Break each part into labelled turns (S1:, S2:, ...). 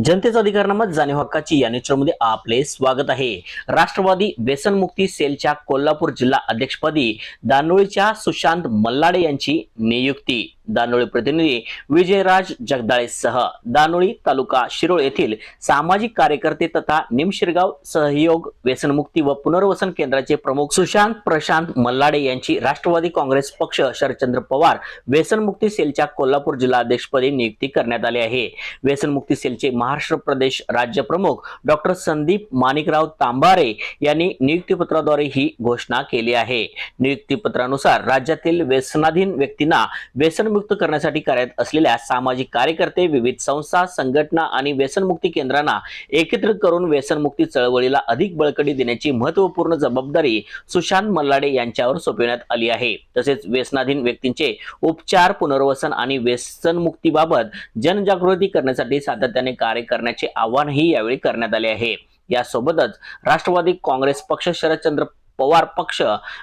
S1: जनतेचा अधिकारनामा जाणीव हक्काची या न्यूजमध्ये आपले स्वागत आहे। राष्ट्रवादी व्यसनमुक्ती सेलच्या कोल्हापूर जिल्हा अध्यक्षपदी दानोळीच्या सुशांत मल्लाडे यांची नियुक्ती। दानोळी प्रतिनिधी विजयराज जगदाळेसह दानोळी तालुका शिरोळ येथील सामाजिक कार्यकर्ते तथा निमशिरगाव सहयोग व्यसनमुक्ती व पुनर्वसन केंद्राचे प्रमुख सुशांत प्रशांत मल्लाडे यांची राष्ट्रवादी काँग्रेस पक्ष शरदचंद्र पवार व्यसनमुक्ती सेलच्या कोल्हापूर जिल्हा अध्यक्षपदी नियुक्ती करण्यात आली आहे। व्यसनमुक्ती सेलचे महाराष्ट्र प्रदेश राज्य प्रमुख डॉक्टर संदीप माणिकराव तांबारे यांनी नियुक्तीपत्राद्वारे ही घोषणा केली आहे। नियुक्तीपत्रानुसार राज्यातील व्यसनाधीन व्यक्तींना व्यसनमुक्त करण्यासाठी कार्यरत असलेल्या सामाजिक कार्यकर्ते, विविध संस्था, संघटना आणि व्यसनमुक्ती केंद्रांना एकत्रित करून व्यसनमुक्ती चळवळीला अधिक बळकटी देण्याची महत्त्वपूर्ण जबाबदारी सुशांत मल्लाडे यांच्यावर सोपविण्यात आली आहे। तसेच व्यसनाधीन व्यक्तींचे उपचार, पुनर्वसन आणि व्यसनमुक्तीबाबत जनजागृती करण्यासाठी सातत्याने कार्य करण्याचे आवाहनही यावेळी करण्यात आले आहे। यासोबतच राष्ट्रवादी काँग्रेस पक्ष शरदचंद्र पवार पक्ष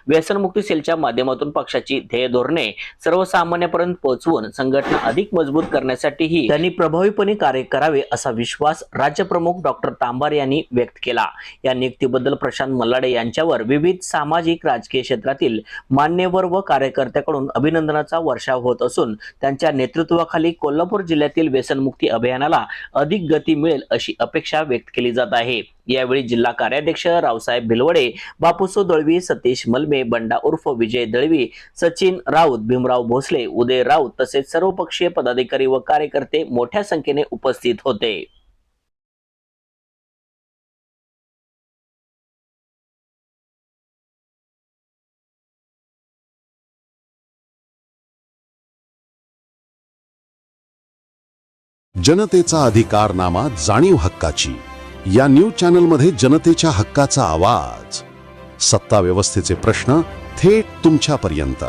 S1: व्यसनमुक्ती सेलच्या माध्यमातून पक्षाची ध्येय धोरणे सर्वसामान्यांपर्यंत पोहोचवून संघटना अधिक मजबूत करण्यासाठीही त्यांनी प्रभावीपणे कार्य करावे असा विश्वास राज्यप्रमुख डॉक्टर तांबारे यांनी व्यक्त केला। या नियुक्तीबद्दल प्रशांत मल्लाडे यांच्यावर विविध सामाजिक राजकीय क्षेत्रातील मान्यवर व कार्यकर्त्यांकडून अभिनंदनाचा वर्षाव होत असून त्यांच्या नेतृत्वाखाली कोल्हापूर जिल्ह्यातील व्यसनमुक्ती अभियानाला अधिक गती मिळेल अशी अपेक्षा व्यक्त केली जात आहे। यावेळी जिल्हा कार्याध्यक्ष रावसाहेब भिलवडे, बापूसो दळवी, सतीश मलमे, बंडा उर्फ विजय दळवी, सचिन राऊत, भीमराव भोसले, उदय राऊत तसेच सर्वपक्षीय पदाधिकारी व कार्यकर्ते मोठ्या संख्येने उपस्थित होते।
S2: जनतेचा अधिकारनामा जाणीव हक्काची या न्यूज चॅनल मध्ये जनतेच्या हक्काचा आवाज, सत्ता व्यवस्थेचे प्रश्न थेट तुमच्यापर्यंत।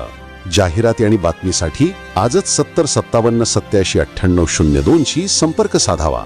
S2: जाहिराती आणि बातमीसाठी आजच 70 57 87 98 02 शी संपर्क साधावा।